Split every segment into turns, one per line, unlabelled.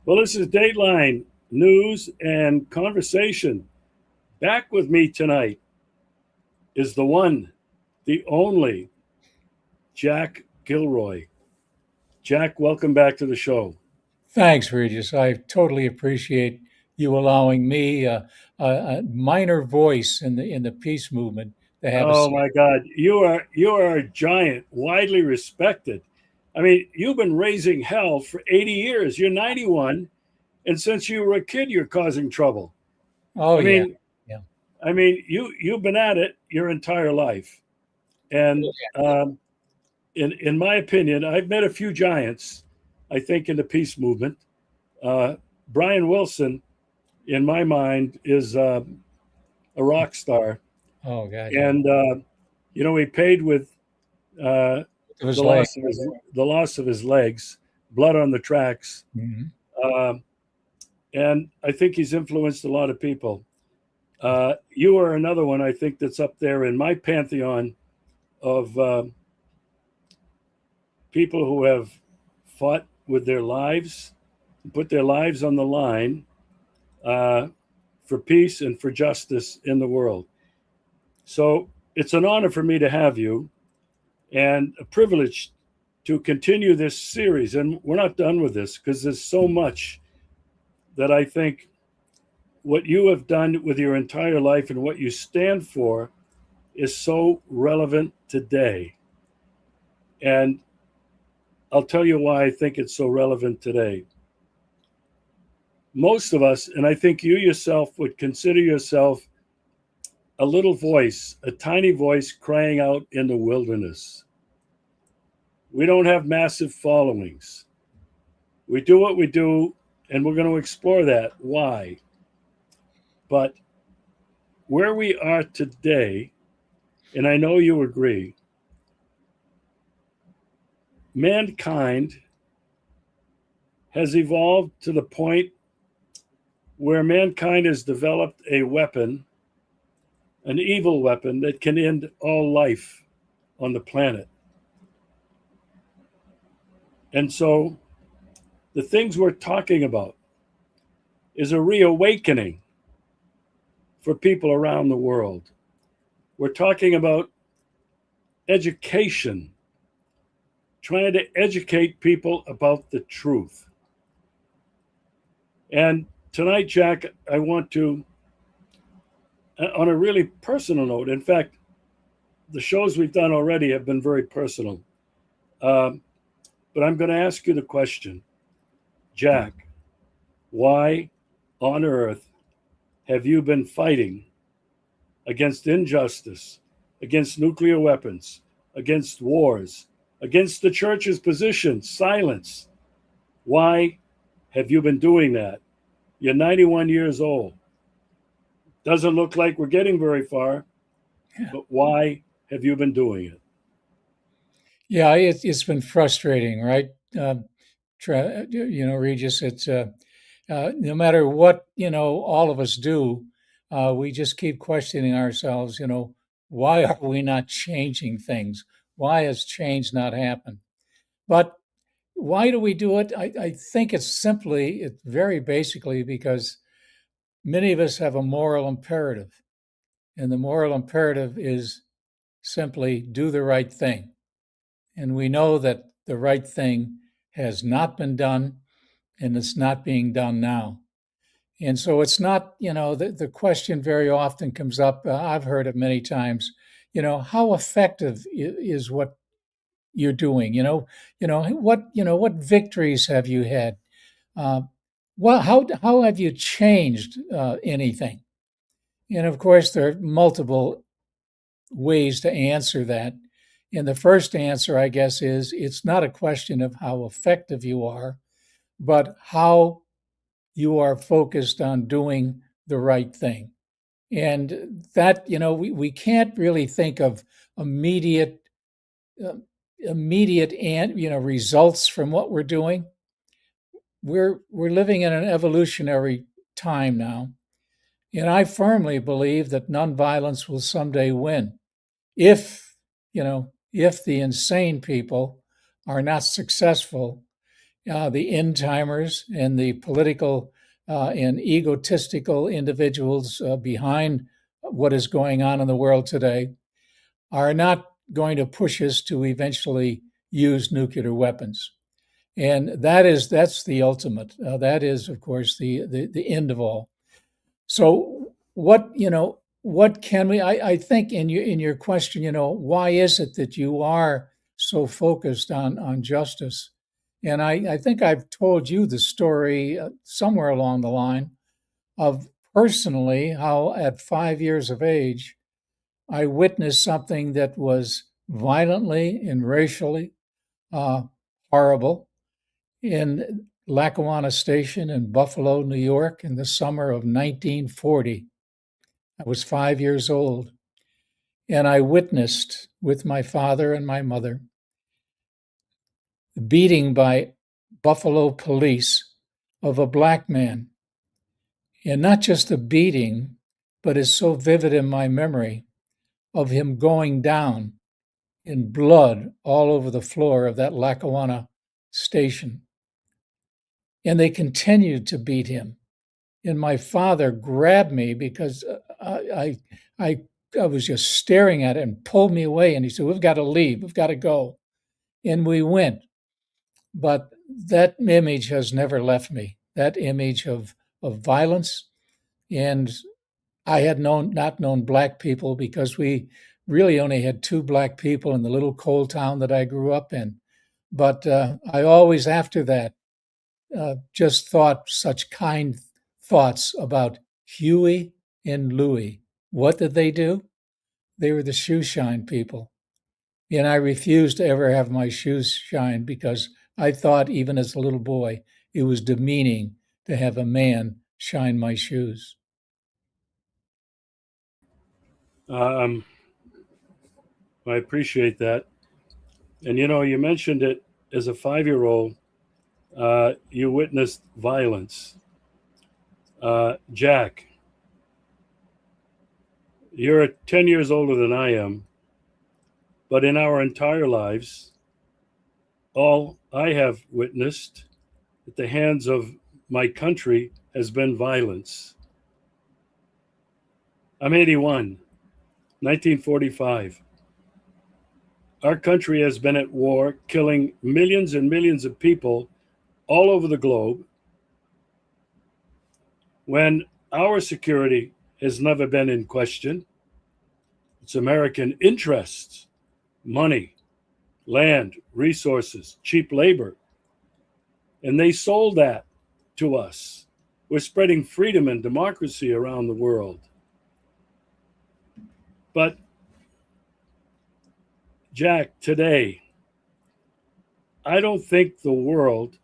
Well, this is Dateline News and Conversation. Back with me tonight is the one, the only Jack Gilroy. Jack, welcome back to the show.
Thanks, Regis. I totally appreciate you allowing me a minor voice in the peace movement to have a
Oh
say.
my God, you are a giant, widely respected. I mean, you've been raising hell for 80 years. You're 91, and since you were a kid, you're causing trouble.
Oh
I
yeah,
mean,
yeah.
you've been at it your entire life, and in my opinion, I've met a few giants. I think in the peace movement, uh, Brian Wilson, in my mind, is a rock star,
Oh God, yeah.
and he paid with uh,
It was
the
like,
loss of his legs, blood on the tracks,
mhm.
um, and I think he's influenced a lot of people. You are another one I think that's up there in my pantheon of people who have fought with their lives, put their lives on the line uh, for peace and for justice in the world. So it's an honor for me to have you and a privilege to continue this series. And we're not done with this because there's so much that I think what you have done with your entire life and what you stand for is so relevant today. And I'll tell you why I think it's so relevant today. Most of us, and I think you yourself would consider yourself a little voice, a tiny voice crying out in the wilderness. We don't have massive followings. We do what we do, and we're going to explore that. Why? But where we are today, and I know you agree, mankind has evolved to the point where mankind has developed a weapon, an evil weapon that can end all life on the planet. And so the things we're talking about is a reawakening for people around the world. We're talking about education, trying to educate people about the truth. And tonight, Jack, I want to, on a really personal note, in fact, the shows we've done already have been very personal. Um, but I'm going to ask you the question, Jack, why on earth have you been fighting against injustice, against nuclear weapons, against wars, against the church's position, silence? Why have you been doing that? You're 91 years old. Doesn't look like we're getting very far,
Yeah,
but why have you been doing it?
yeah. It's been frustrating, right? Regis. It's no matter what all of us do, we just keep questioning ourselves. Why are we not changing things? Why has change not happened? But why do we do it? I think it's very basically because many of us have a moral imperative. And the moral imperative is simply do the right thing. And we know that the right thing has not been done and it's not being done now. And so it's not, the question very often comes up. I've heard it many times, how effective is what you're doing? What victories have you had? Uh, how have you changed anything? And of course, there are multiple ways to answer that. And the first answer, I guess, is it's not a question of how effective you are, but how you are focused on doing the right thing. And that, we can't really think of immediate, uh, and results from what we're doing. We're living in an evolutionary time now, and I firmly believe that nonviolence will someday win if if the insane people are not successful the end timers and the political and egotistical individuals behind what is going on in the world today are not going to push us to eventually use nuclear weapons. And that's the ultimate. That is, of course, the end of all. So what can we? I think in your question, why is it that you are so focused on justice? And I think I've told you the story somewhere along the line of personally how at 5 years of age I witnessed something that was violently and racially uh, horrible in Lackawanna Station in Buffalo, New York, in the summer of 1940. I was 5 years old, and I witnessed with my father and my mother the beating by Buffalo police of a black man. And not just the beating, but is so vivid in my memory of him going down in blood all over the floor of that Lackawanna station. And they continued to beat him. And my father grabbed me because I was just staring at it and pulled me away. And he said, "We've got to leave. We've got to go." And we went. But that image has never left me. That image of violence. And I had not known black people because we really only had two black people in the little coal town that I grew up in. But I always, after that, just thought such kind thoughts about Huey and Louie. What did they do? They were the shoe shine people. And I refused to ever have my shoes shine because I thought, even as a little boy, it was demeaning to have a man shine my shoes.
Um, I appreciate that. And you mentioned it as a 5-year-old. You witnessed violence. Jack, you're 10 years older than I am, but in our entire lives, all I have witnessed at the hands of my country has been violence. I'm 81, 1945. Our country has been at war, killing millions and millions of people all over the globe, when our security has never been in question. It's American interests, money, land, resources, cheap labor. And they sold that to us. We're spreading freedom and democracy around the world. But, Jack, today, I don't think the world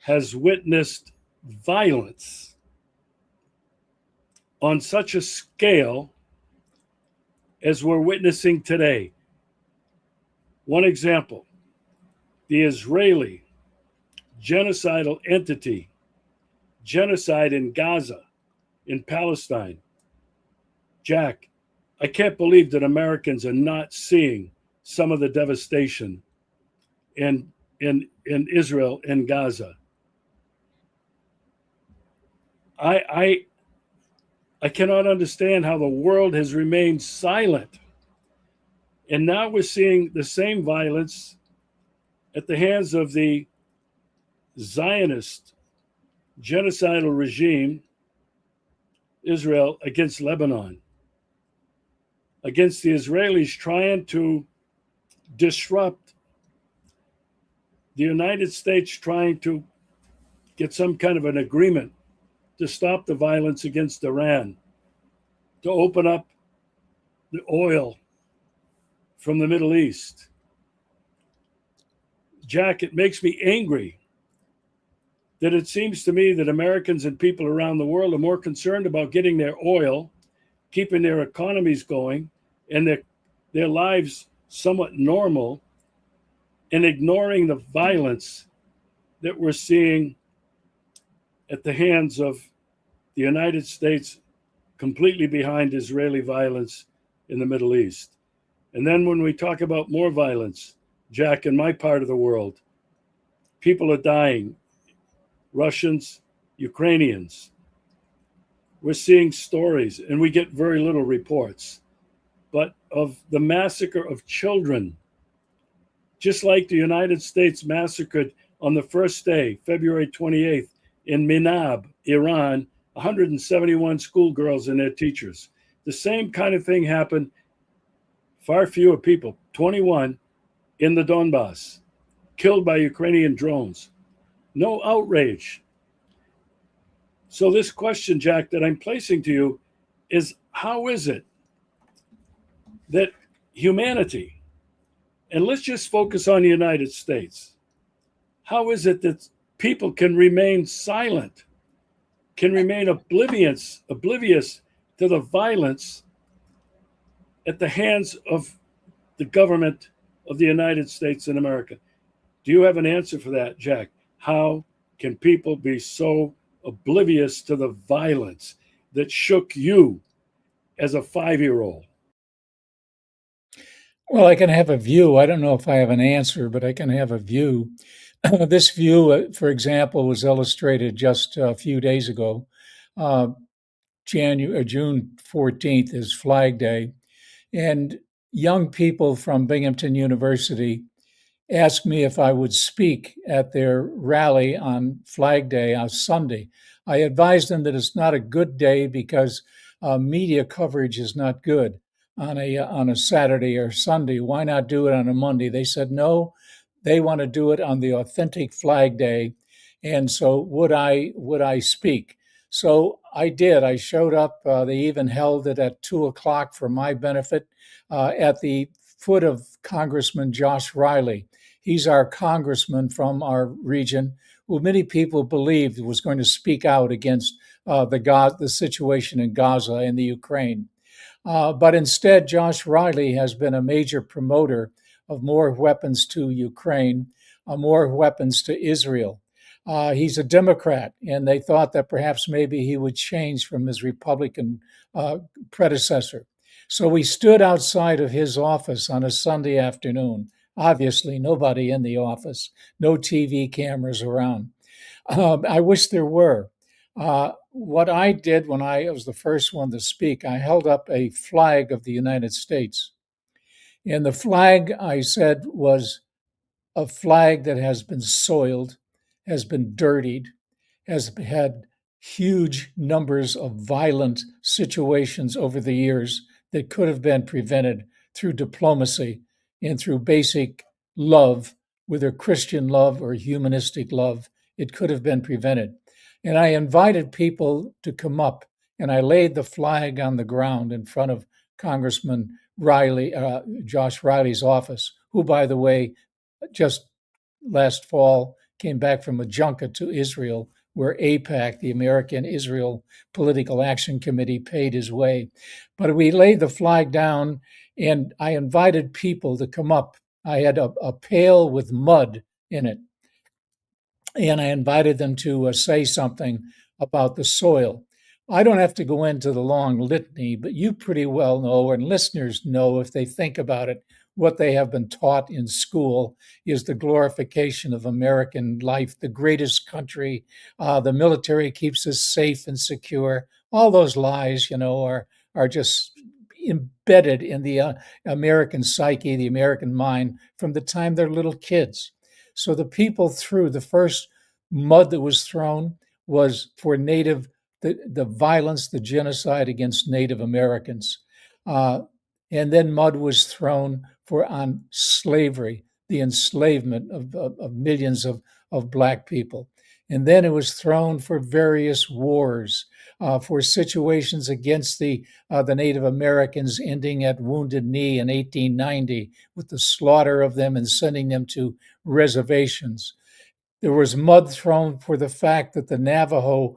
has witnessed violence on such a scale as we're witnessing today. One example, the Israeli genocidal entity, genocide in Gaza, in Palestine. Jack, I can't believe that Americans are not seeing some of the devastation in Israel and Gaza. I cannot understand how the world has remained silent. And now we're seeing the same violence at the hands of the Zionist genocidal regime, Israel, against Lebanon, against the Israelis trying to disrupt the United States, trying to get some kind of an agreement to stop the violence against Iran, to open up the oil from the Middle East. Jack, it makes me angry that it seems to me that Americans and people around the world are more concerned about getting their oil, keeping their economies going, and their lives somewhat normal, and ignoring the violence that we're seeing at the hands of the United States, completely behind Israeli violence in the Middle East. And then when we talk about more violence, Jack, in my part of the world, People are dying. Russians, Ukrainians. We're seeing stories, and we get very little reports, but of the massacre of children, just like the United States massacred on the first day, February 28th, in Minab, Iran, 171 schoolgirls and their teachers. The same kind of thing happened, far fewer people, 21 in the Donbass, killed by Ukrainian drones. No outrage. So this question, Jack, that I'm placing to you is, how is it that humanity, and let's just focus on the United States, how is it that people can remain silent, can remain oblivious to the violence at the hands of the government of the United States in America? Do you have an answer for that, Jack? How can people be so oblivious to the violence that shook you as a 5-year-old?
Well, I can have a view. I don't know if I have an answer, but I can have a view. This view, for example, was illustrated just a few days ago. June 14th is Flag Day, and young people from Binghamton University asked me if I would speak at their rally on Flag Day on Sunday. I advised them that it's not a good day because media coverage is not good on a Saturday or Sunday. Why not do it on a Monday? They said no, they want to do it on the authentic Flag Day, and so would I speak? So I did. I showed up. They even held it at 2:00 for my benefit at the foot of Congressman Josh Riley. He's our congressman from our region, who many people believed was going to speak out against the situation in Gaza and the Ukraine. But instead, Josh Riley has been a major promoter of more weapons to Ukraine, more weapons to Israel. He's a Democrat, and they thought that perhaps maybe he would change from his Republican predecessor. So we stood outside of his office on a Sunday afternoon. Obviously, nobody in the office, no TV cameras around. I wish there were. What I did when I was the first one to speak, I held up a flag of the United States. And the flag, I said, was a flag that has been soiled, has been dirtied, has had huge numbers of violent situations over the years that could have been prevented through diplomacy and through basic love, whether Christian love or humanistic love. It could have been prevented. And I invited people to come up, and I laid the flag on the ground in front of Congressman Riley, Josh Riley's office, who, by the way, just last fall came back from a junket to Israel, where AIPAC, the American Israel Political Action Committee, paid his way. But we laid the flag down, and I invited people to come up. I had a pail with mud in it, and I invited them to say something about the soil. I don't have to go into the long litany, but you pretty well know, and listeners know if they think about it, what they have been taught in school is the glorification of American life, the greatest country. The military keeps us safe and secure. All those lies, are just embedded in the American psyche, the American mind, from the time they're little kids. So the people threw the first mud that was thrown was for the violence, the genocide against Native Americans. And then mud was thrown on slavery, the enslavement of millions of Black people. And then it was thrown for various wars, for situations against the Native Americans, ending at Wounded Knee in 1890 with the slaughter of them and sending them to reservations. There was mud thrown for the fact that the Navajo,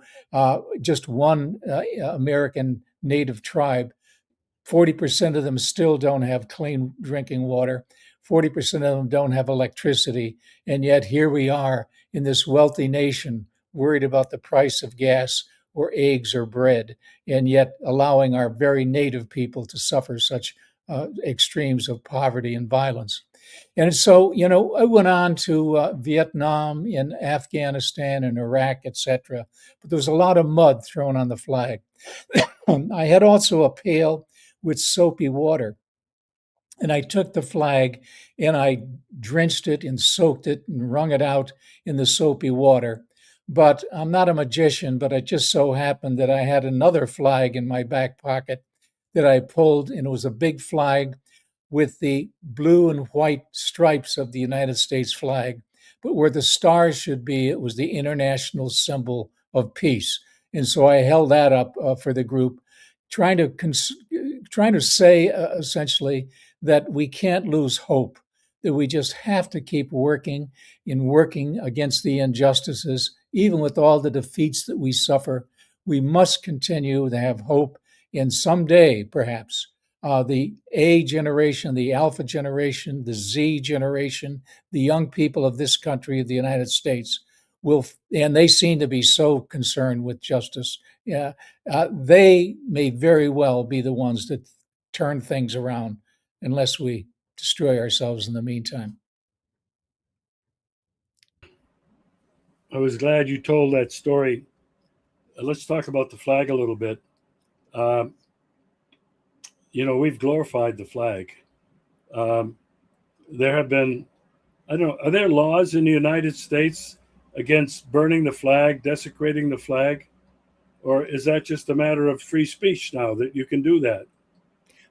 just one American native tribe, 40% of them still don't have clean drinking water. 40% of them don't have electricity. And yet here we are in this wealthy nation worried about the price of gas or eggs or bread, and yet allowing our very native people to suffer such extremes of poverty and violence. And so, I went on to Vietnam and Afghanistan and Iraq, etc. But there was a lot of mud thrown on the flag. I had also a pail with soapy water, and I took the flag and I drenched it and soaked it and wrung it out in the soapy water. But I'm not a magician, but it just so happened that I had another flag in my back pocket that I pulled, and it was a big flag with the blue and white stripes of the United States flag. But where the stars should be, it was the international symbol of peace. And so I held that up for the group, trying to trying to say essentially that we can't lose hope, that we just have to keep working in working against the injustices, even with all the defeats that we suffer. We must continue to have hope, and someday, perhaps, the A generation, the Alpha generation, the Z generation, the young people of this country, of the United States, will, and they seem to be so concerned with justice. Yeah, they may very well be the ones that turn things around, unless we destroy ourselves in the meantime.
I was glad you told that story. Let's talk about the flag a little bit. Um, we've glorified the flag. Um, there have been, I don't know, are there laws in the United States against burning the flag, desecrating the flag? Or is that just a matter of free speech now that you can do that?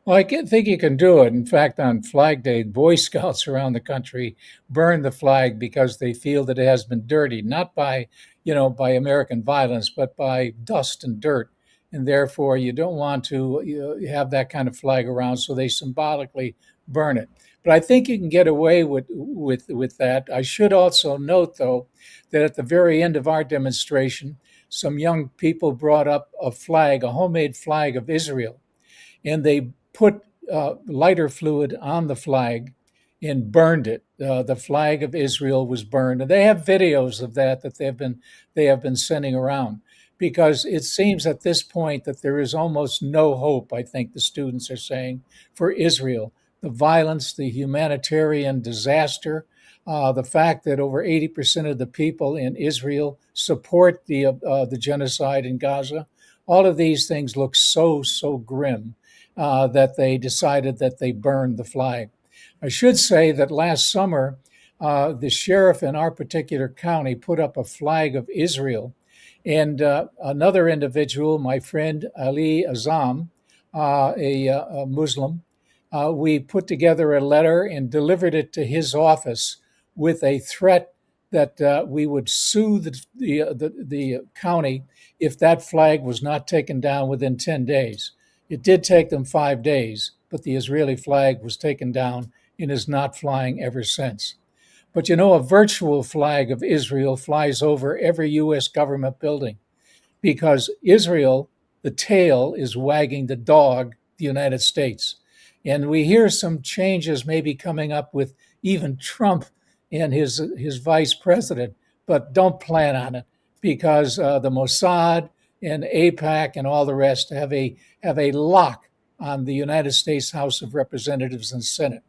Well, think you can do it. In fact, on Flag Day, Boy Scouts around the country burn the flag because they feel that it has been dirtied, not by, by American violence, but by dust and dirt. And therefore, you don't want to have that kind of flag around, so they symbolically burn it. But I think you can get away with that. I should also note, though, that at the very end of our demonstration, some young people brought up a flag, a homemade flag of Israel, and they put lighter fluid on the flag and burned it. The flag of Israel was burned, and they have videos of that they have been sending around, because it seems at this point that there is almost no hope. I think the students are saying, for Israel, the violence, the humanitarian disaster, the fact that over 80% of the people in Israel support the genocide in Gaza. All of these things look so grim that they decided that they burned the flag. I should say that last summer, the sheriff in our particular county put up a flag of Israel, and another individual, my friend Ali Azam, a Muslim, we put together a letter and delivered it to his office with a threat that we would sue the county if that flag was not taken down within 10 days. It did take them 5 days, but the Israeli flag was taken down and is not flying ever since. But a virtual flag of Israel flies over every U.S. government building, because Israel, the tail, is wagging the dog, the United States. And we hear some changes maybe coming up with even Trump and his vice president, but don't plan on it, because the Mossad and AIPAC and all the rest have a lock on the United States House of Representatives and Senate,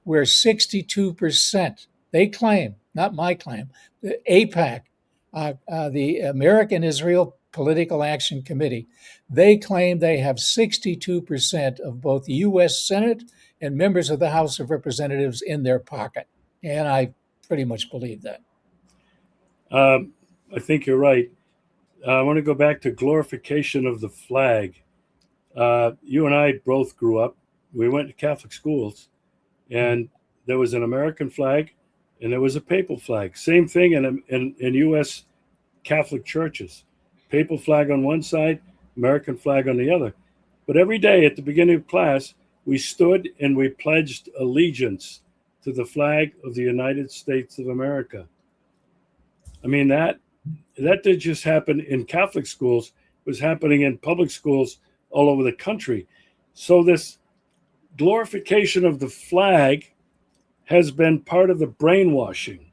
where 62%, they claim, not my claim, the AIPAC, the American Israel Political Action Committee, they claim they have 62% of both the U.S. Senate and members of the House of Representatives in their pocket. And I pretty much believe that.
Um, I think you're right. I want to go back to glorification of the flag. You and I both grew up. We went to Catholic schools, and there was an American flag, and there was a papal flag. Same thing in U.S. Catholic churches. Papal flag on one side, American flag on the other. But every day at the beginning of class, we stood and we pledged allegiance to the flag of the United States of America. I mean, that did just happen in Catholic schools, it was happening in public schools all over the country. So this glorification of the flag has been part of the brainwashing.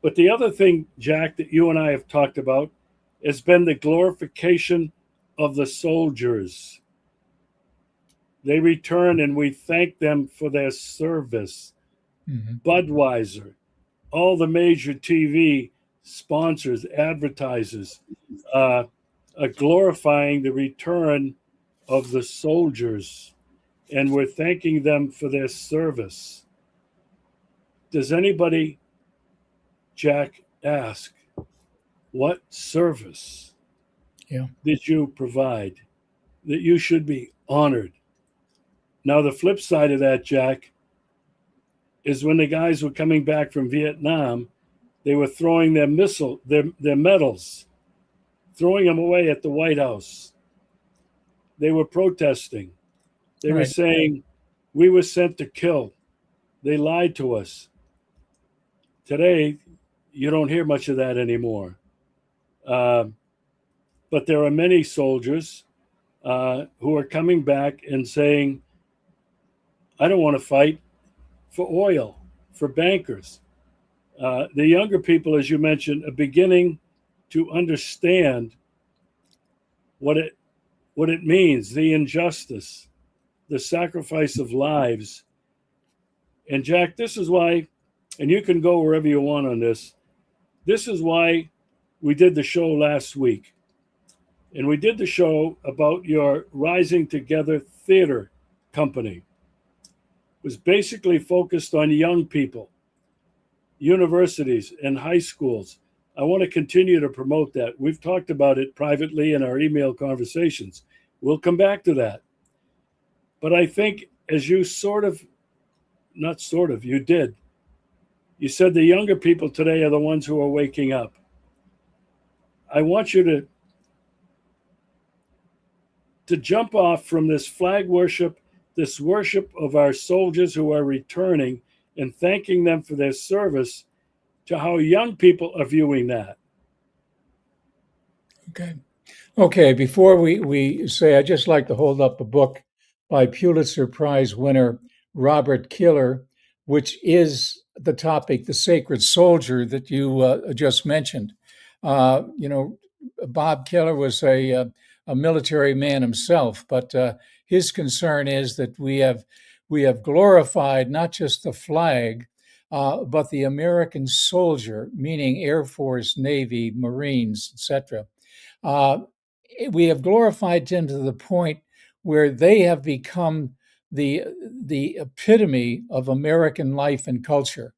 But the other thing, Jack, that you and I have talked about has been the glorification of the soldiers. They return and we thank them for their service.
Hmm.
Budweiser, all the major TV sponsors, advertisers, uh, glorifying the return of the soldiers, and we're thanking them for their service. Does anybody, Jack, ask, what service
Yeah.
did you provide that you should be honored? Now, the flip side of that, Jack, is when the guys were coming back from Vietnam, they were throwing their medals, throwing them away at the White House. They were protesting. They were
Right.
saying, we were sent to kill. They lied to us. Today, you don't hear much of that anymore. Uh, but there are many soldiers who are coming back and saying, I don't want to fight for oil, for bankers. The younger people, as you mentioned, are beginning to understand what it means, the injustice, the sacrifice of lives. And Jack, this is why, and you can go wherever you want on this. This is why we did the show last week. And we did the show about your Rising Together theater company. It was basically focused on young people, universities, and high schools. I want to continue to promote that. We've talked about it privately in our email conversations. We'll come back to that. But I think as you you did, you said the younger people today are the ones who are waking up. I want you to jump off from this flag worship, this worship of our soldiers who are returning and thanking them for their service, to how young people are viewing that.
Okay. Okay. Before we say, I'd just like to hold up a book by Pulitzer Prize winner Robert Killer, which is the topic, the sacred soldier that you just mentioned. You know, Bob Killer was a military man himself, but his concern is that we have glorified not just the flag, but the American soldier, meaning Air Force, Navy, Marines, etc. Uh, we have glorified them to the point where they have become the the epitome of American life and culture,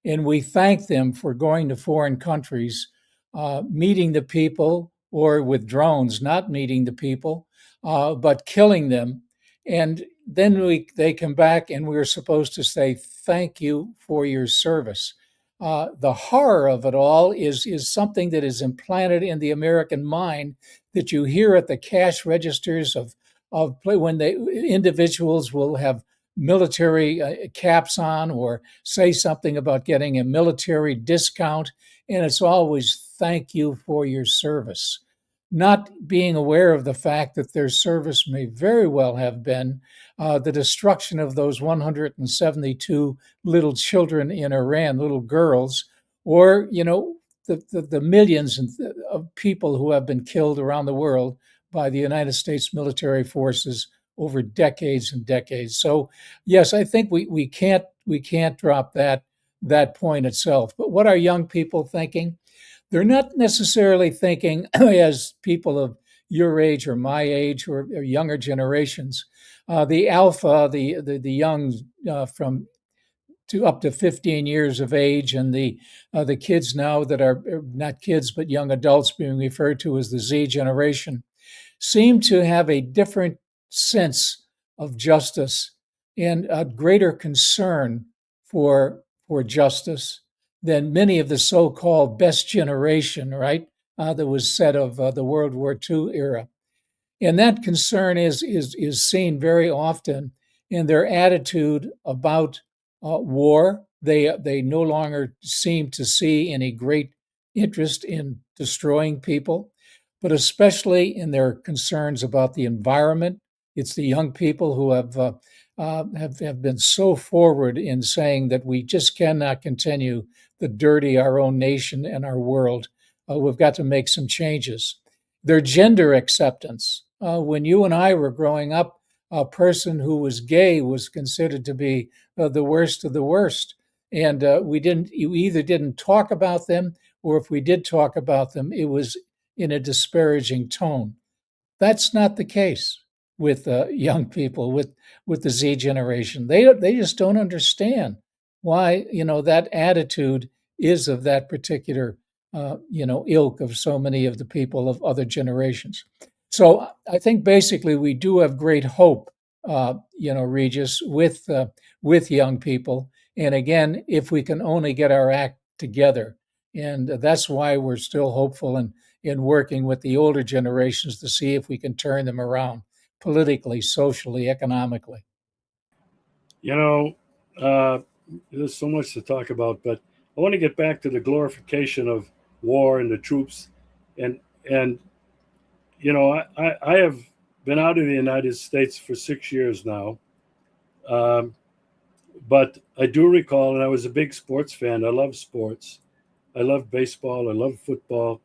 and we thank them for going to foreign countries, meeting the people, or with drones, not meeting the people, but killing them, and then they come back, and we're supposed to say thank you for your service. The horror of it all is something that is implanted in the American mind, that you hear at the cash registers of when the individuals will have military caps on, or say something about getting a military discount, and it's always thank you for your service, not being aware of the fact that their service may very well have been the destruction of those 172 little children in Iran, little girls, or, the millions of people who have been killed around the world by the United States military forces over decades and decades. So, yes, I think we can't drop that point itself. But what are young people thinking? They're not necessarily thinking as people of your age or my age, or younger generations. The alpha, the young, from to up to 15 years of age, and the kids now that are not kids but young adults, being referred to as the Z generation, seem to have a different sense of justice and a greater concern for justice than many of the so-called best generation, right? That was said of the World War II era. And that concern is seen very often in their attitude about war. They no longer seem to see any great interest in destroying people, but especially in their concerns about the environment. It's the young people who have been so forward in saying that we just cannot continue to dirty our own nation and our world. We've got to make some changes. Their gender acceptance. When you and I were growing up, a person who was gay was considered to be the worst of the worst. and you either didn't talk about them, or if we did talk about them, it was in a disparaging tone. That's not the case with young people, with the Z generation. They just don't understand why that attitude is of that particular ilk of so many of the people of other generations. So I think basically we do have great hope, Regis, with young people. And again, if we can only get our act together, and that's why we're still hopeful and in working with the older generations to see if we can turn them around politically, socially, economically.
You know, uh, there's so much to talk about, but I want to get back to the glorification of war and the troops, and I have been out of the United States for 6 years now, um, but I do recall, and I was a big sports fan. I love sports. I love baseball. I love football.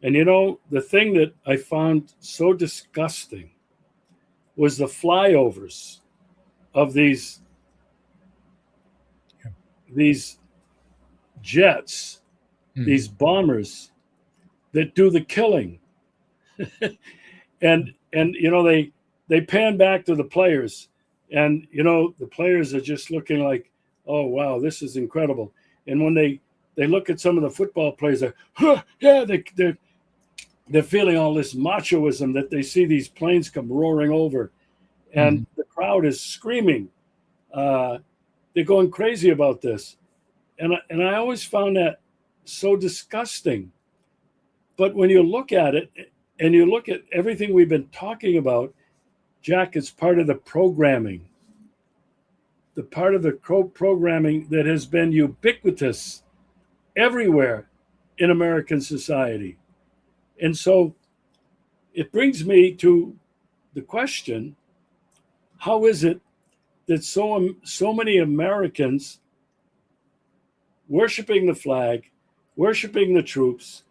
And the thing that I found so disgusting was the flyovers of these jets,
Mm-hmm.
these bombers that do the killing. And they pan back to the players, and the players are just looking like, oh wow, this is incredible. And when they look at some of the football players, they're, huh, yeah, they're feeling all this machoism that they see these planes come roaring over,
Mm-hmm.
and the crowd is screaming. Uh, they're going crazy about this, and I always found that so disgusting. But when you look at it, and you look at everything we've been talking about, Jack, it's part of the programming, the part of the programming that has been ubiquitous everywhere in American society. And so it brings me to the question, how is it that so many Americans worshiping the flag, worshiping the troops,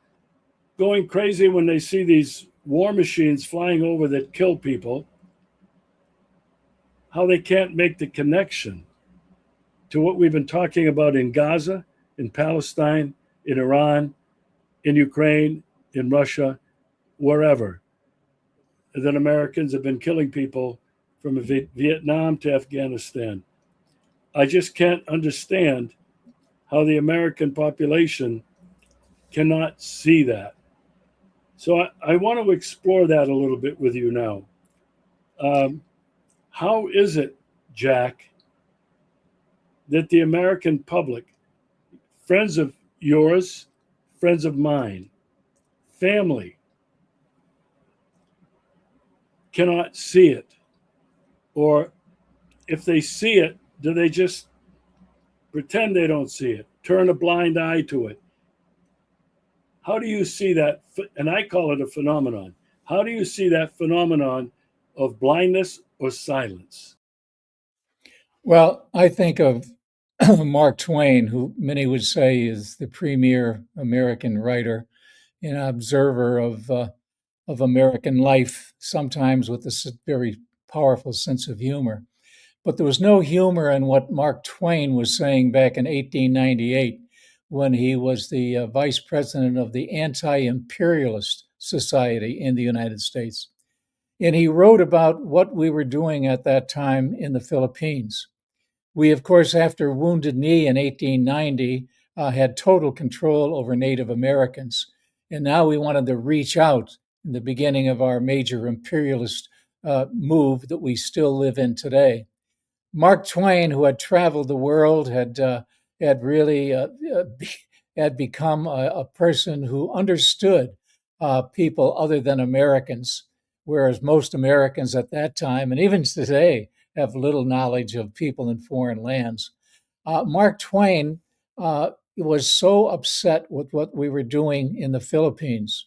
going crazy when they see these war machines flying over that kill people, how they can't make the connection to what we've been talking about in Gaza, in Palestine, in Iran, in Ukraine, in Russia, wherever, that Americans have been killing people from Vietnam to Afghanistan. I just can't understand how the American population cannot see that. So I want to explore that a little bit with you now. Um, how is it, Jack, that the American public, friends of yours, friends of mine, family, cannot see it? Or if they see it, do they just pretend they don't see it, turn a blind eye to it? How do you see that? And I call it a phenomenon. How do you see that phenomenon of blindness or silence?
Well, I think of Mark Twain, who many would say is the premier American writer and observer of American life, sometimes with a very powerful sense of humor. But there was no humor in what Mark Twain was saying back in 1898 when he was the vice president of the Anti Imperialist Society in the United States. And he wrote about what we were doing at that time in the Philippines. We, of course, after Wounded Knee in 1890, had total control over Native Americans. And now we wanted to reach out in the beginning of our major imperialist move that we still live in today. Mark Twain, who had traveled the world, had really had become a person who understood people other than Americans, whereas most Americans at that time, and even today, have little knowledge of people in foreign lands. Mark Twain was so upset with what we were doing in the Philippines.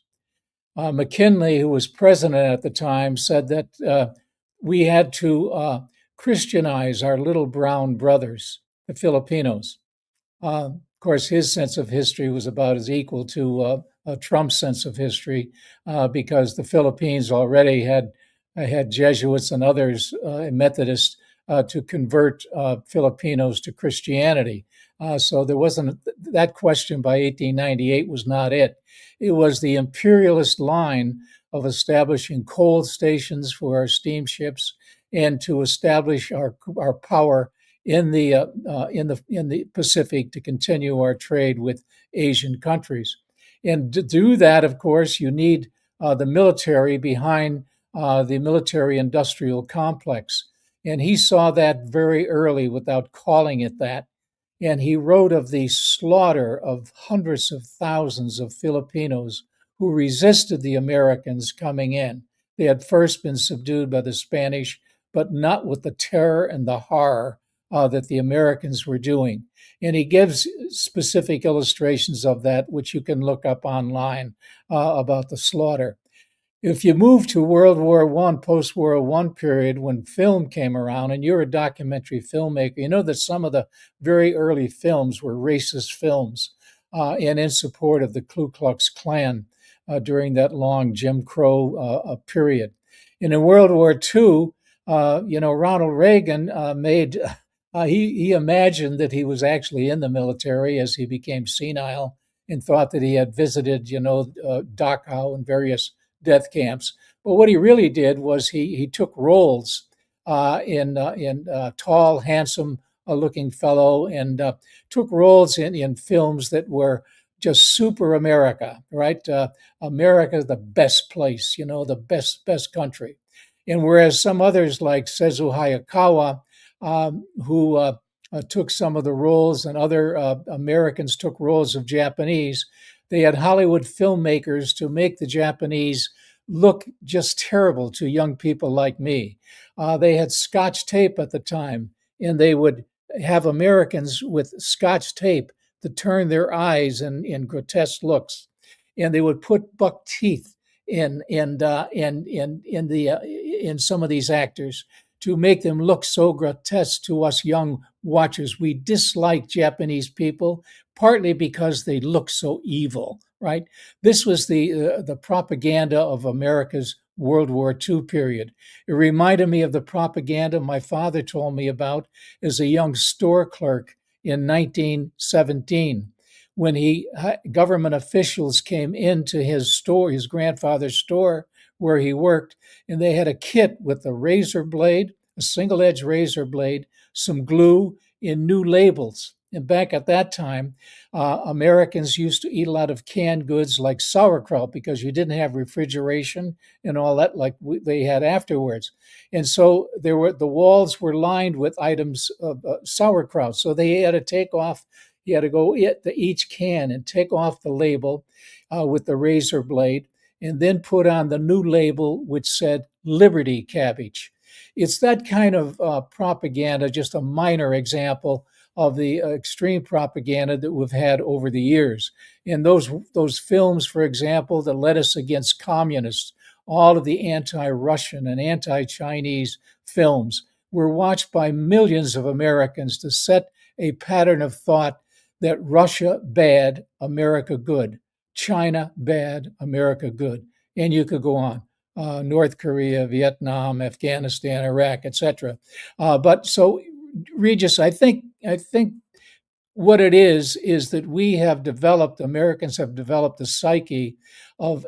McKinley, who was president at the time, said that we had to Christianize our little brown brothers, the Filipinos. Of course, his sense of history was about as equal to Trump's sense of history because the Philippines already had Jesuits and others, Methodists, to convert Filipinos to Christianity. So there wasn't that question by 1898 was not it. It was the imperialist line of establishing coal stations for our steamships and to establish our power in the Pacific to continue our trade with Asian countries. And to do that, of course, you need the military behind the military-industrial complex. And he saw that very early without calling it that. And he wrote of the slaughter of hundreds of thousands of Filipinos who resisted the Americans coming in. They had first been subdued by the Spanish, but not with the terror and the horror that the Americans were doing. And he gives specific illustrations of that, which you can look up online about the slaughter. If you move to World War I, post-World War I period, when film came around, and you're a documentary filmmaker, you know that some of the very early films were racist films and in support of the Ku Klux Klan during that long Jim Crow period. And in World War II, Ronald Reagan he imagined that he was actually in the military as he became senile and thought that he had visited, Dachau and various death camps. But what he really did was he took roles in tall, handsome looking fellow and took roles in films that were just super America, right? America, the best place, the best country. And whereas some others like Sezu Hayakawa, who took some of the roles, and other Americans took roles of Japanese, they had Hollywood filmmakers to make the Japanese look just terrible to young people like me. They had Scotch tape at the time, and they would have Americans with Scotch tape to turn their eyes in grotesque looks, and they would put buck teeth in some of these actors to make them look so grotesque to us young watchers. We dislike Japanese people partly because they look so evil, right? This was the propaganda of America's World War II period. It reminded me of the propaganda my father told me about as a young store clerk in 1917 when government officials came into his store, his grandfather's store where he worked, and they had a kit with a razor blade, a single-edged razor blade, some glue, and new labels. And back at that time, Americans used to eat a lot of canned goods like sauerkraut because you didn't have refrigeration and all that like they had afterwards. And so the walls were lined with items of sauerkraut. So they had to take off. You had to go to each can and take off the label with the razor blade, and then put on the new label which said Liberty Cabbage. It's that kind of propaganda, just a minor example of the extreme propaganda that we've had over the years. And those films, for example, that led us against communists, all of the anti-Russian and anti-Chinese films were watched by millions of Americans to set a pattern of thought that Russia bad, America good, China bad, America good. And you could go on. North Korea, Vietnam, Afghanistan, Iraq, etc. But so, Regis, I think what it is that Americans have developed a psyche of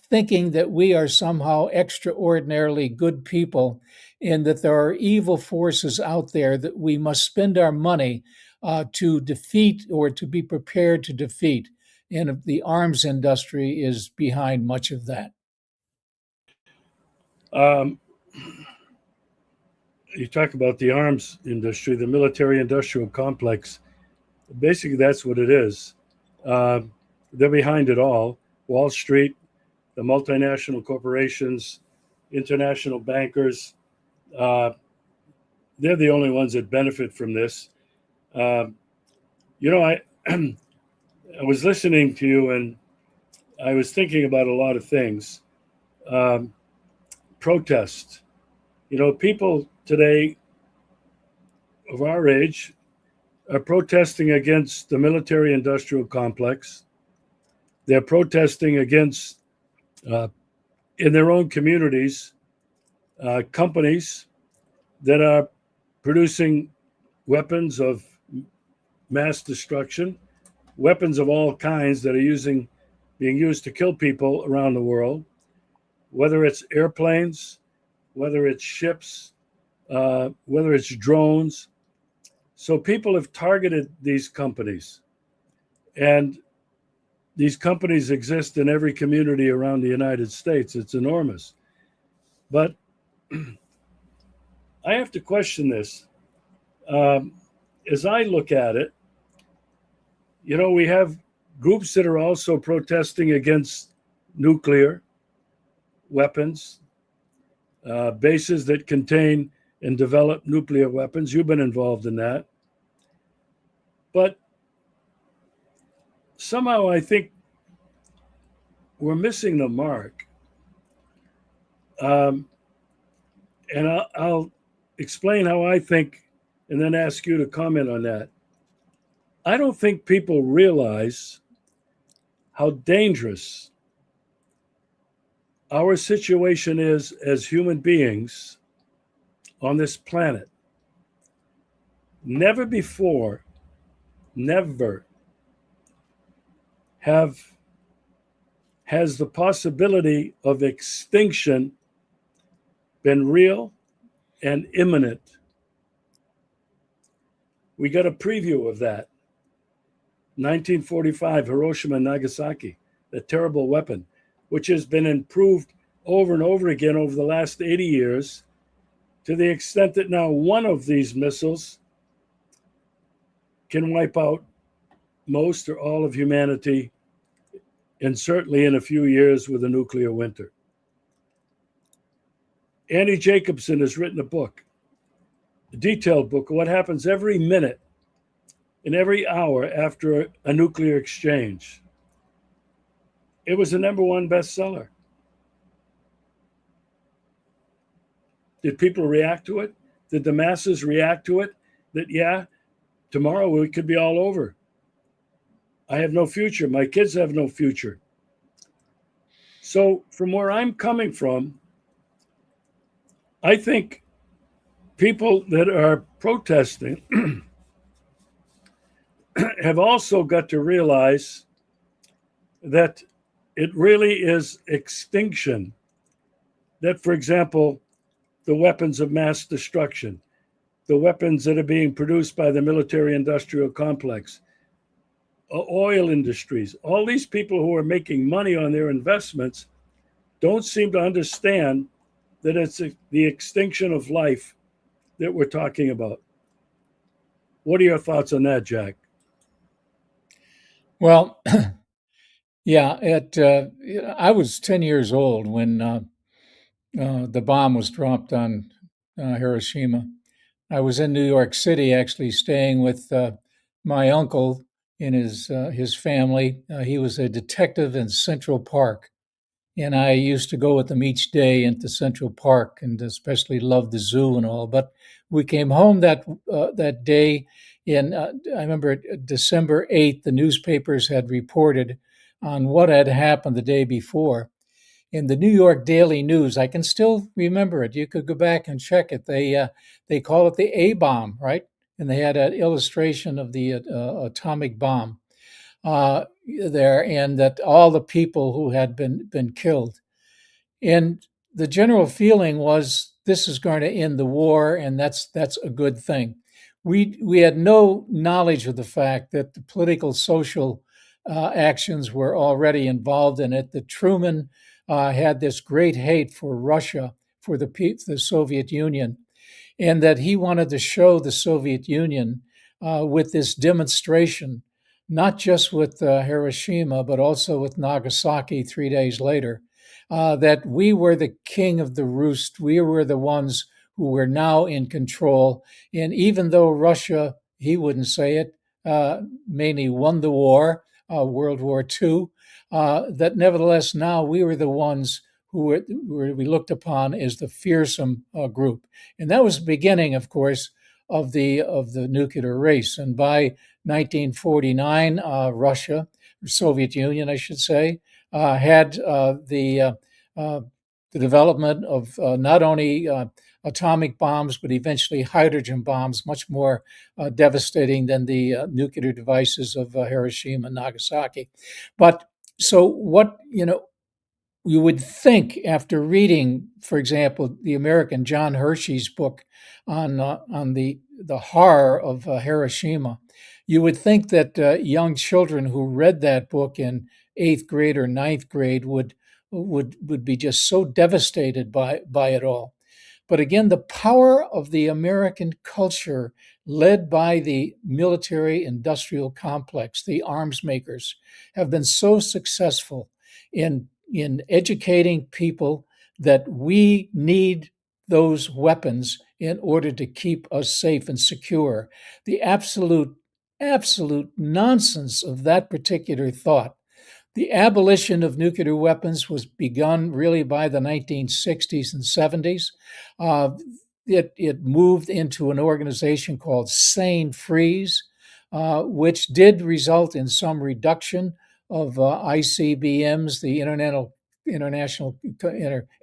thinking that we are somehow extraordinarily good people, and that there are evil forces out there that we must spend our money to defeat or to be prepared to defeat. And the arms industry is behind much of that.
You talk about the arms industry, the military-industrial complex. Basically, that's what it is. They're behind it all. Wall Street, the multinational corporations, international bankers, they're the only ones that benefit from this. I I was listening to you and I was thinking about a lot of things. Protest. People today of our age are protesting against the military industrial complex. They're protesting against, in their own communities, companies that are producing weapons of mass destruction, weapons of all kinds that are being used to kill people around the world, whether it's airplanes, whether it's ships, whether it's drones. So people have targeted these companies, and these companies exist in every community around the United States. It's enormous. But I have to question this. As I look at it, we have groups that are also protesting against nuclear weapons, bases that contain and develop nuclear weapons. You've been involved in that. But somehow I think we're missing the mark. And I'll explain how I think and then ask you to comment on that. I don't think people realize how dangerous our situation is as human beings on this planet. Never before, never has the possibility of extinction been real and imminent. We got a preview of that. 1945, Hiroshima and Nagasaki, the terrible weapon, which has been improved over and over again over the last 80 years, to the extent that now one of these missiles can wipe out most or all of humanity, and certainly in a few years with a nuclear winter. Andy Jacobson has written a book, a detailed book of what happens every minute and every hour after a nuclear exchange. It was a #1 bestseller. Did people react to it? Did the masses react to it? That, yeah, tomorrow it could be all over. I have no future. My kids have no future. So from where I'm coming from, I think people that are protesting have also got to realize that it really is extinction. That, for example, the weapons of mass destruction, the weapons that are being produced by the military-industrial complex, oil industries, all these people who are making money on their investments don't seem to understand that it's the extinction of life that we're talking about. What are your thoughts on that, Jack?
Well, yeah, I was 10 years old when the bomb was dropped on Hiroshima. I was in New York City, actually staying with my uncle and his family. He was a detective in Central Park, and I used to go with them each day into Central Park, and especially loved the zoo and all. But we came home that day. I remember December 8th, the newspapers had reported on what had happened the day before. In the New York Daily News, I can still remember it. You could go back and check it. They call it the A bomb, right? And they had an illustration of the atomic bomb there, and that all the people who had been killed. And the general feeling was this is going to end the war, and that's a good thing. We had no knowledge of the fact that the political, social actions were already involved in it. That Truman had this great hate for Russia, for the Soviet Union, and that he wanted to show the Soviet Union with this demonstration, not just with Hiroshima, but also with Nagasaki 3 days later, that we were the king of the roost. We were the ones who were now in control. And even though Russia, he wouldn't say it, mainly won the war, World War II, that nevertheless now we were the ones who we looked upon as the fearsome group. And that was the beginning, of course, of the nuclear race. And by 1949, Russia, or Soviet Union, I should say, had the development of not only atomic bombs, but eventually hydrogen bombs, much more devastating than the nuclear devices of Hiroshima and Nagasaki. But so what, you would think after reading, for example, the American John Hershey's book on the horror of Hiroshima, you would think that young children who read that book in eighth grade or ninth grade would be just so devastated by it all. But again, the power of the American culture, led by the military industrial complex, the arms makers, have been so successful in educating people that we need those weapons in order to keep us safe and secure. The absolute nonsense of that particular thought. The abolition of nuclear weapons was begun really by the 1960s and 70s. Uh, it moved into an organization called Sane Freeze, which did result in some reduction of ICBMs, the International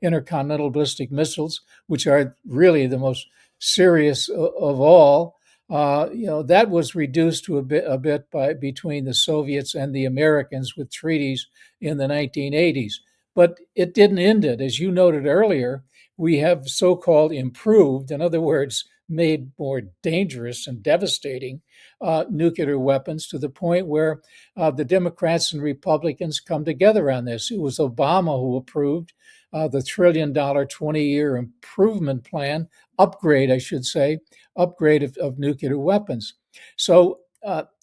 Intercontinental Ballistic Missiles, which are really the most serious of all. That was reduced to a bit by between the Soviets and the Americans with treaties in the 1980s. But it didn't end it. As you noted earlier, we have so-called improved, in other words, made more dangerous and devastating nuclear weapons to the point where the Democrats and Republicans come together on this. It was Obama who approved the $1 trillion 20-year improvement plan, upgrade, I should say, upgrade of nuclear weapons. So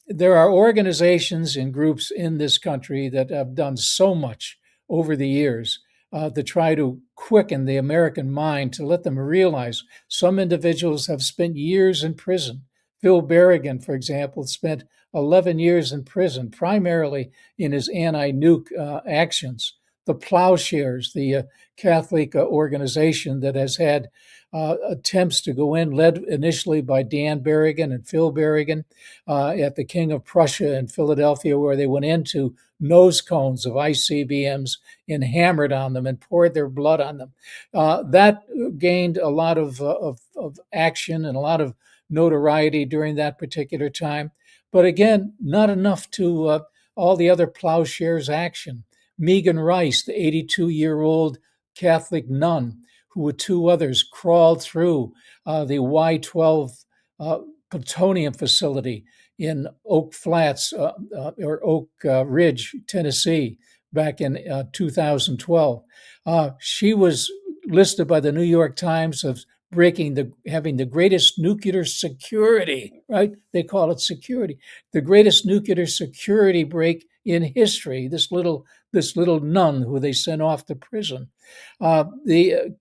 there are organizations and groups in this country that have done so much over the years to try to quicken the American mind, to let them realize some individuals have spent years in prison. Phil Berrigan, for example, spent 11 years in prison, primarily in his anti-nuke actions. The Plowshares, the Catholic organization that has had attempts to go in, led initially by Dan Berrigan and Phil Berrigan at the King of Prussia in Philadelphia, where they went into nose cones of ICBMs and hammered on them and poured their blood on them. That gained a lot of action and a lot of notoriety during that particular time. But again, not enough to all the other Plowshares action. Megan Rice, the 82-year-old Catholic nun, who with two others crawled through the Y-12 plutonium facility in Oak Flats or Oak Ridge, Tennessee, back in 2012. She was listed by the New York Times of having the greatest nuclear security, right? They call it security, the greatest nuclear security break in history. This little nun who they sent off to prison. The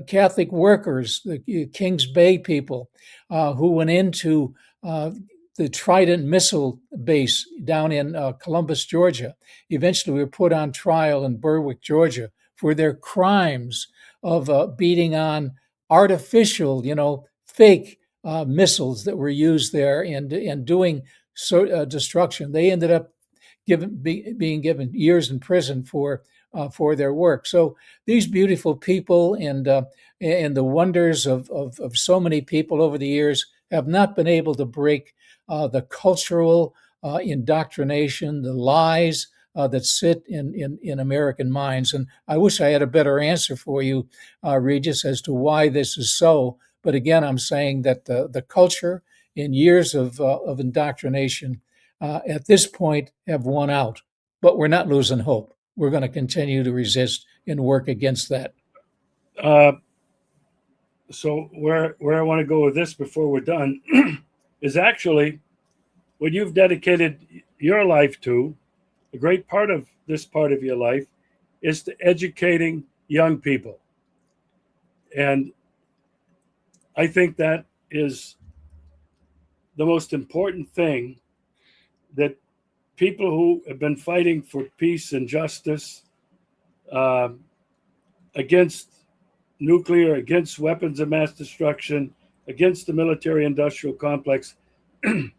Catholic workers, the Kings Bay people, who went into the Trident missile base down in Columbus, Georgia, eventually were put on trial in Berwick, Georgia, for their crimes of beating on artificial, fake missiles that were used there and doing destruction. They ended up being given years in prison for their work. So these beautiful people and the wonders of so many people over the years have not been able to break the cultural indoctrination, the lies that sit in American minds. And I wish I had a better answer for you, Regis, as to why this is so. But again, I'm saying that the culture in years of indoctrination at this point have won out. But we're not losing hope. We're going to continue to resist and work against that.
So where I want to go with this before we're done is actually what you've dedicated your life to. A great part of this part of your life is to educating young people. And I think that is the most important thing, that people who have been fighting for peace and justice against nuclear, against weapons of mass destruction, against the military industrial complex, I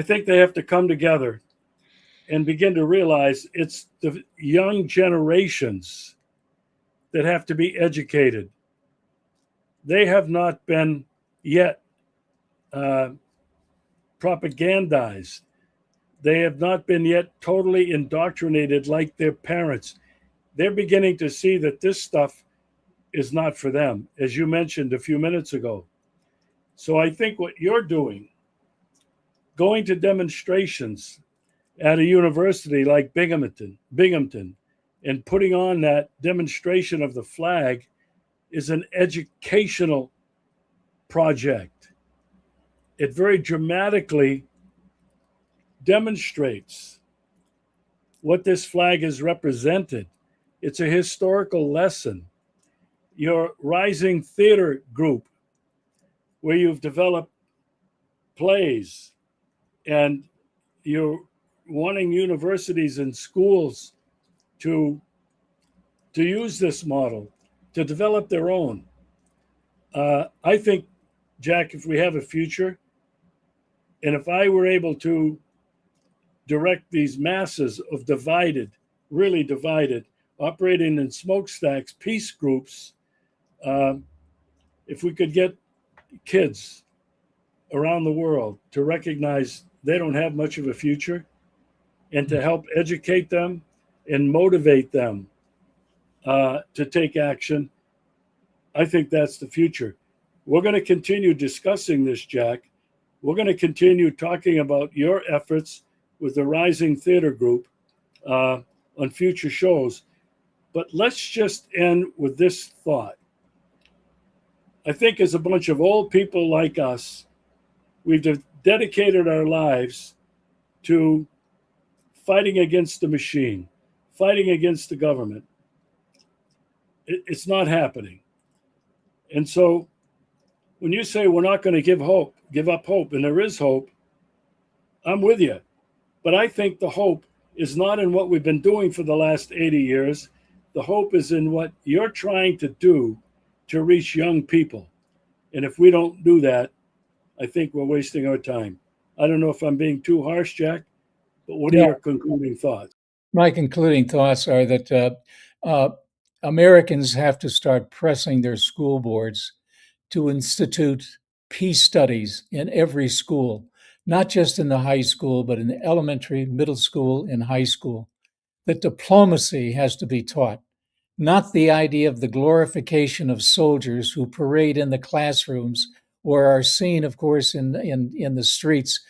think they have to come together and begin to realize it's the young generations that have to be educated they have not been yet uh, propagandized. They have not been yet totally indoctrinated like their parents. They're beginning to see that this stuff is not for them, as you mentioned a few minutes ago. So I think what you're doing, going to demonstrations at a university like Binghamton, and putting on that demonstration of the flag is an educational project. It very dramatically demonstrates what this flag has represented. It's a historical lesson. Your rising theater group, where you've developed plays and you're wanting universities and schools to use this model to develop their own. I think, Jack, if we have a future, and if I were able to direct these masses of divided, really divided, operating in smokestacks, peace groups, if we could get kids around the world to recognize they don't have much of a future and to help educate them and motivate them to take action, I think that's the future. We're going to continue discussing this, Jack. We're going to continue talking about your efforts with the Rising Theater Group on future shows. But let's just end with this thought. I think as a bunch of old people like us, we've dedicated our lives to fighting against the machine, fighting against the government. It's not happening. And so when you say we're not going to give up hope, and there is hope, I'm with you. But I think the hope is not in what we've been doing for the last 80 years. The hope is in what you're trying to do to reach young people. And if we don't do that, I think we're wasting our time. I don't know if I'm being too harsh, Jack, but what are your concluding thoughts?
My concluding thoughts are that Americans have to start pressing their school boards to institute peace studies in every school, not just in the high school, but in the elementary, middle school, and high school. That diplomacy has to be taught, not the idea of the glorification of soldiers who parade in the classrooms or are seen, of course, in the streets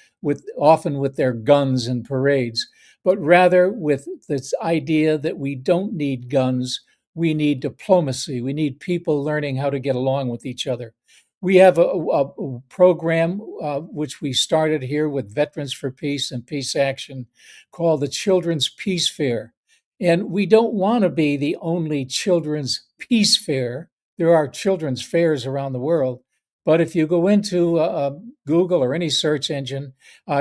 often with their guns and parades, but rather with this idea that we don't need guns, we need diplomacy, we need people learning how to get along with each other. We have a program which we started here with Veterans for Peace and Peace Action called the Children's Peace Fair. And we don't want to be the only children's peace fair. There are children's fairs around the world. But if you go into Google or any search engine,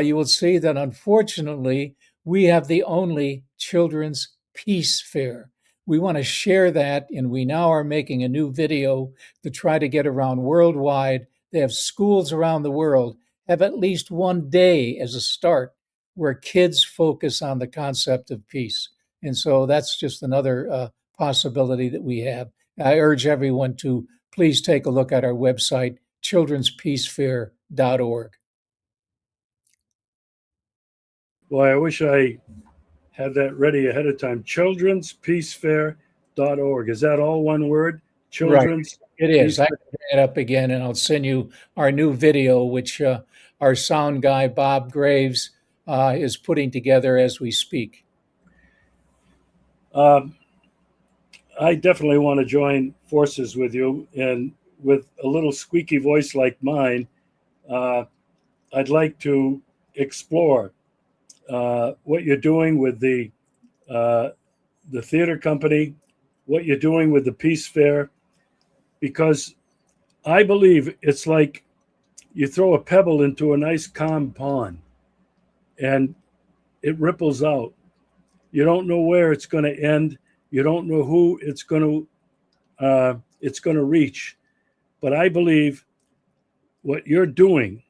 you will see that unfortunately, we have the only children's peace fair. We want to share that, and we now are making a new video to try to get around worldwide. They have schools around the world have at least one day as a start where kids focus on the concept of peace. And so that's just another possibility that we have. I urge everyone to please take a look at our website, childrenspeacefair.org.
Boy, I wish I had that ready ahead of time. Childrenspeacefair.org. Is that all one word? Children's.
Right. It is. I can bring it up again, and I'll send you our new video, which our sound guy, Bob Graves, is putting together as we speak.
I definitely want to join forces with you, and with a little squeaky voice like mine, I'd like to explore what you're doing with the theater company, what you're doing with the Peace Fair, because I believe it's like you throw a pebble into a nice calm pond, and it ripples out. You don't know where it's going to end. You don't know who it's going to reach. But I believe what you're doing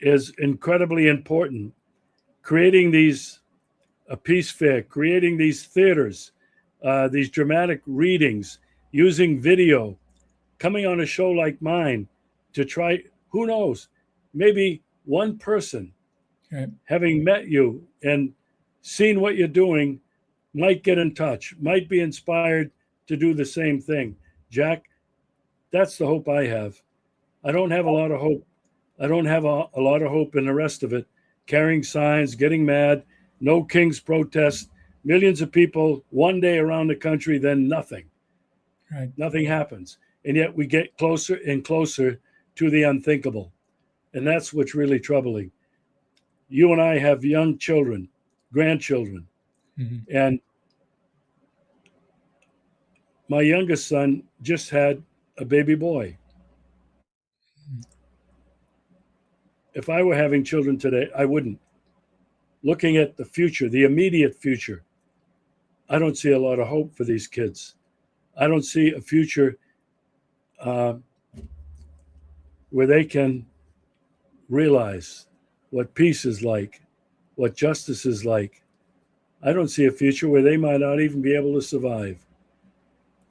is incredibly important. Creating a peace fair, creating these theaters, these dramatic readings, using video, coming on a show like mine to try, who knows, maybe one person
Right.
having met you and seen what you're doing might get in touch, might be inspired to do the same thing. Jack, that's the hope I have. I don't have a lot of hope. I don't have a lot of hope in the rest of it. Carrying signs, getting mad, no King's protest, millions of people one day around the country, then nothing.
Right.
Nothing happens. And yet we get closer and closer to the unthinkable. And that's what's really troubling. You and I have young children, grandchildren,
Mm-hmm.
and my youngest son just had a baby boy. If I were having children today, I wouldn't. Looking at the future, the immediate future, I don't see a lot of hope for these kids. I don't see a future uh, where they can realize what peace is like, what justice is like. I don't see a future where they might not even be able to survive.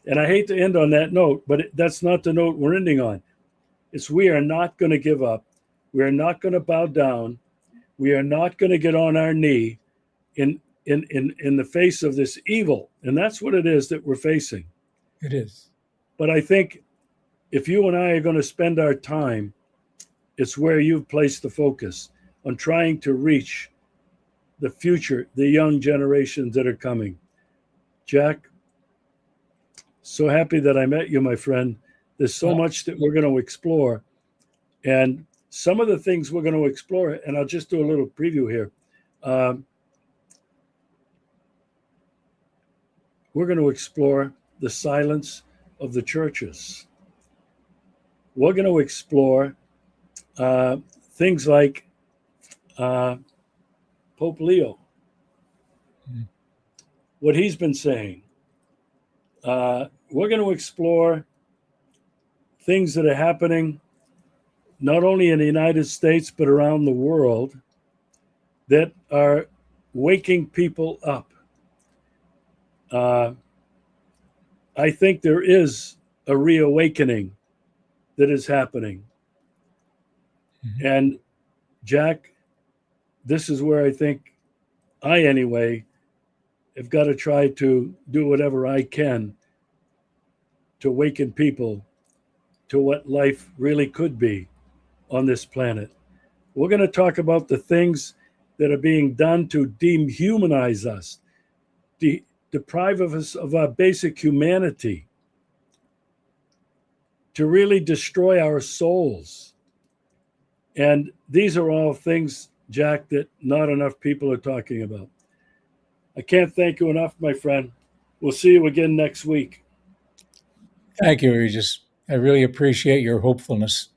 And I hate to end on that note, but that's not the note we're ending on. It's we are not going to give up. We are not going to bow down. We are not going to get on our knee in the face of this evil. And that's what it is that we're facing.
It is.
But I think if you and I are going to spend our time, it's where you've placed the focus on trying to reach the future, the young generations that are coming. Jack, so happy that I met you, my friend. There's so much that we're going to explore. And some of the things we're going to explore, and I'll just do a little preview here. We're going to explore the silence of the churches. We're going to explore things like Pope Leo, what he's been saying. We're going to explore things that are happening not only in the United States, but around the world that are waking people up. I think there is a reawakening that is happening. Mm-hmm. And Jack, this is where I think I, anyway, have got to try to do whatever I can to awaken people to what life really could be on this planet. We're going to talk about the things that are being done to dehumanize us, deprive us of our basic humanity, to really destroy our souls. And these are all things, Jack, that not enough people are talking about. I can't thank you enough, my friend. We'll see you again next week.
Thank you, Regis. I really appreciate your hopefulness.